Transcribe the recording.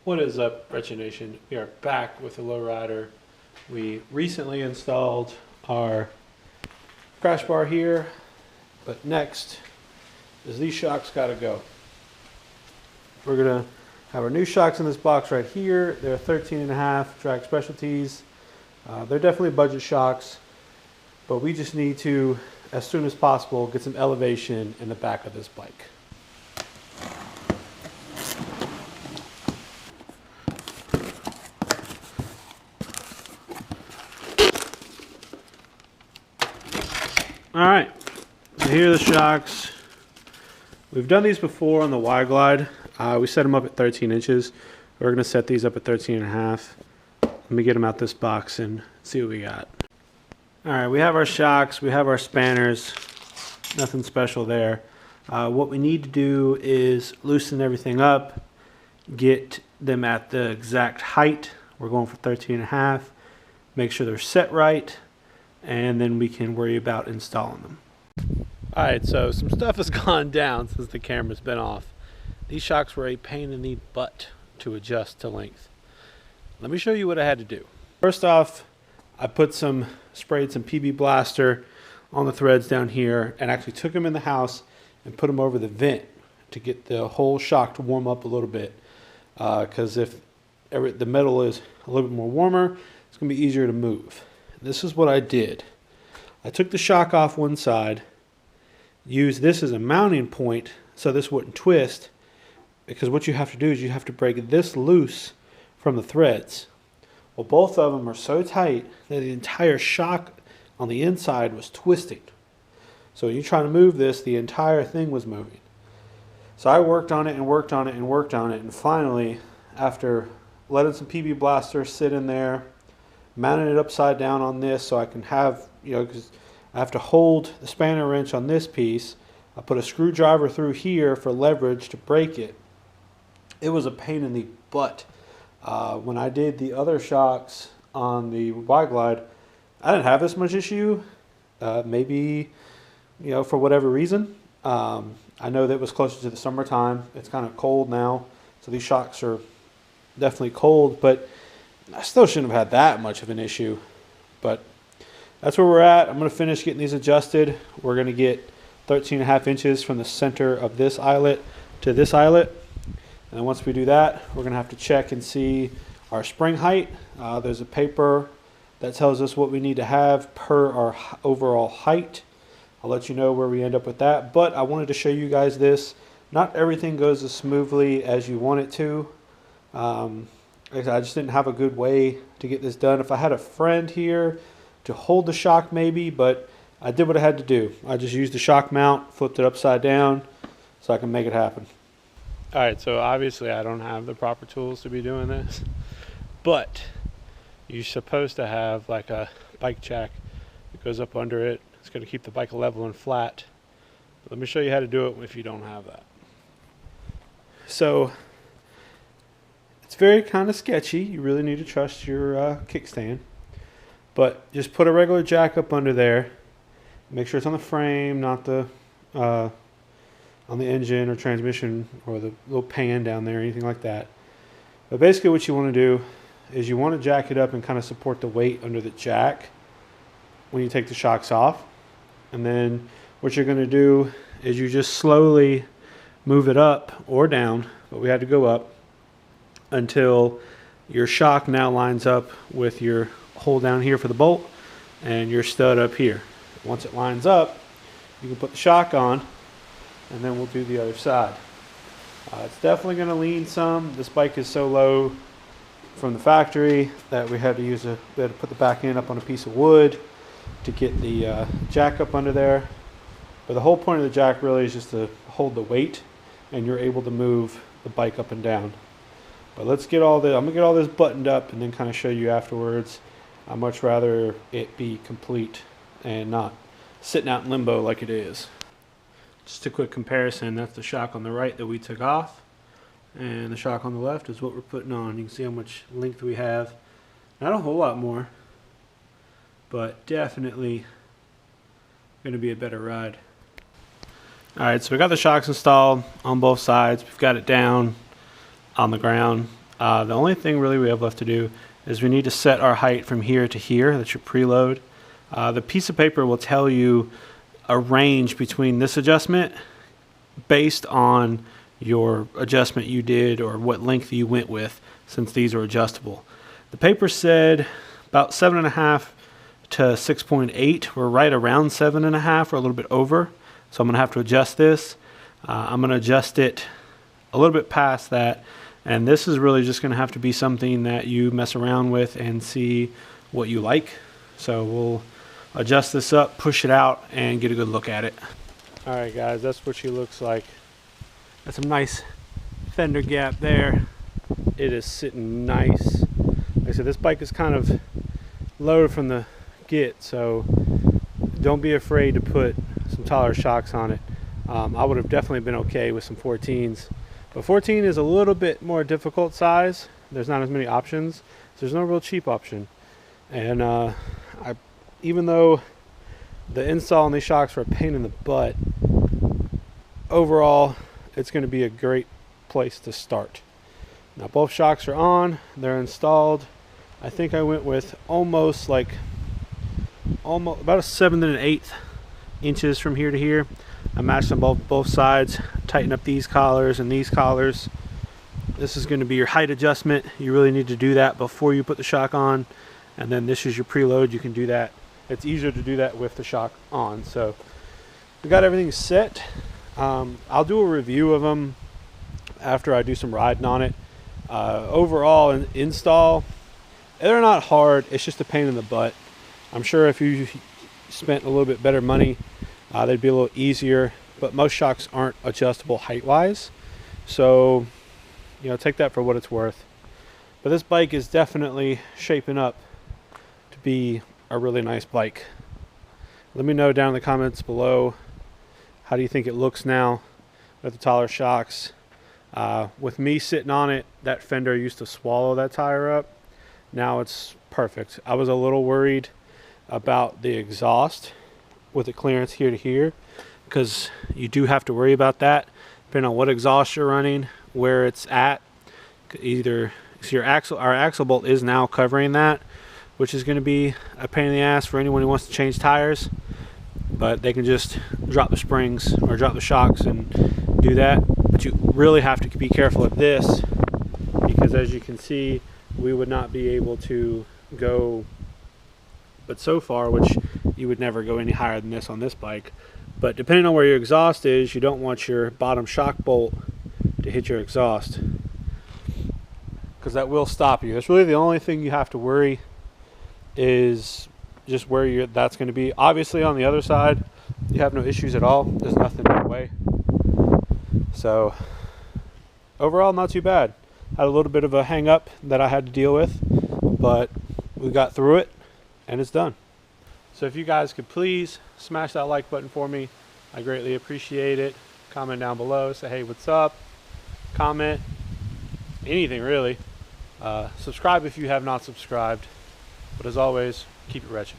What is up, Wretched Nation? We are back with the lowrider. We recently installed our crash bar here, but next is these shocks gotta go. We're gonna have our new shocks in this box right here. They're 13.5 drag specialties. They're definitely budget shocks, but we just need to, as soon as possible, get some elevation in the back of this bike. All right, so here are the shocks. We've done these before on the Y-Glide. We set them up at 13 inches. We're gonna set these up at 13.5. Let me get them out this box and see what we got. All right, we have our shocks, we have our spanners. Nothing special there. What we need to do is loosen everything up, get them at the exact height. We're going for 13.5. Make sure they're set right, and then we can worry about installing them. All right, so some stuff has gone down since the camera's been off. These shocks were a pain in the butt to adjust to length. Let me show you what I had to do. First off, I sprayed some PB Blaster on the threads down here and actually took them in the house and put them over the vent to get the whole shock to warm up a little bit. Because if the metal is a little bit more warmer, it's gonna be easier to move. This is what I did. I took the shock off one side, used this as a mounting point so this wouldn't twist, because what you have to do is you have to break this loose from the threads. Well, both of them are so tight that the entire shock on the inside was twisting. So when you try to move this, the entire thing was moving. So I worked on it and worked on it and worked on it, and finally, after letting some PB Blaster sit in there, mounted it upside down on this so I can have, because I have to hold the spanner wrench on this piece. I put a screwdriver through here for leverage to break it. It was a pain in the butt. When I did the other shocks on the Y-Glide, I didn't have this much issue. Maybe, for whatever reason. I know that it was closer to the summertime. It's kind of cold now, so these shocks are definitely cold, but I still shouldn't have had that much of an issue. But that's where we're at. I'm going to finish getting these adjusted. We're going to get 13.5 inches from the center of this eyelet to this eyelet. And once we do that, we're going to have to check and see our spring height. There's a paper that tells us what we need to have per our overall height. I'll let you know where we end up with that. But I wanted to show you guys this. Not everything goes as smoothly as you want it to. I just didn't have a good way to get this done. If I had a friend here to hold the shock maybe, but I did what I had to do. I just used the shock mount, flipped it upside down so I can make it happen. All right, so obviously I don't have the proper tools to be doing this, but you're supposed to have like a bike jack that goes up under it. It's going to keep the bike level and flat. But let me show you how to do it if you don't have that. So it's very kind of sketchy. You really need to trust your kickstand. But just put a regular jack up under there. Make sure it's on the frame, not the on the engine or transmission or the little pan down there, anything like that. But basically what you want to do is you want to jack it up and kind of support the weight under the jack when you take the shocks off. And then what you're going to do is you just slowly move it up or down, but we had to go up until your shock now lines up with your hole down here for the bolt and your stud up here. Once it lines up, you can put the shock on, and then we'll do the other side. It's definitely going to lean some. This bike is so low from the factory that we had to put the back end up on a piece of wood to get the jack up under there. But the whole point of the jack really is just to hold the weight, and you're able to move the bike up and down. But I'm gonna get all this buttoned up and then kind of show you afterwards. I'd much rather it be complete and not sitting out in limbo like it is. Just a quick comparison, that's the shock on the right that we took off, and the shock on the left is what we're putting on. You can see how much length we have. Not a whole lot more, but definitely going to be a better ride. Alright, so we got the shocks installed on both sides. We've got it down on the ground. The only thing really we have left to do is we need to set our height from here to here. That's your preload. The piece of paper will tell you a range between this adjustment based on your adjustment you did or what length you went with, since these are adjustable. The paper said about 7.5 to 6.8. We're right around 7.5 or a little bit over. So I'm gonna have to adjust this. I'm gonna adjust it a little bit past that. And this is really just gonna have to be something that you mess around with and see what you like. So we'll adjust this up, push it out, and get a good look at it. All right, guys, that's what she looks like. That's some nice fender gap there. It is sitting nice. Like I said, this bike is kind of low from the get, so don't be afraid to put some taller shocks on it. I would have definitely been okay with some 14s, but 14 is a little bit more difficult size. There's not as many options, so there's no real cheap option. And even though the install on these shocks were a pain in the butt, overall it's going to be a great place to start. Now both shocks are on, they're installed. I think I went with almost about a 7 1/8 inches from here to here. I matched them both sides, tighten up these collars and these collars. This is going to be your height adjustment. You really need to do that before you put the shock on. And then this is your preload. You can do that. It's easier to do that with the shock on. So we got everything set. I'll do a review of them after I do some riding on it. Overall, in install, they're not hard. It's just a pain in the butt. I'm sure if you spent a little bit better money, they'd be a little easier. But most shocks aren't adjustable height-wise, so take that for what it's worth. But this bike is definitely shaping up to be a really nice bike. Let me know down in the comments below, how do you think it looks now with the taller shocks? With me sitting on it, that fender used to swallow that tire up. Now it's perfect. I was a little worried about the exhaust with the clearance here to here, because you do have to worry about that depending on what exhaust you're running, where it's at. Either so our axle bolt is now covering that, which is going to be a pain in the ass for anyone who wants to change tires, but they can just drop the springs or drop the shocks and do that. But you really have to be careful of this, because as you can see, we would not be able to go but so far, which you would never go any higher than this on this bike. But depending on where your exhaust is, you don't want your bottom shock bolt to hit your exhaust, because that will stop you. That's really the only thing you have to worry, is just where that's going to be. Obviously on the other side, you have no issues at all. There's nothing in the way. So overall, not too bad. Had a little bit of a hang up that I had to deal with, but we got through it and it's done. So if you guys could please smash that like button for me, I greatly appreciate it. Comment down below, say hey, what's up, comment anything really. Subscribe if you have not subscribed, but as always, keep it wretched.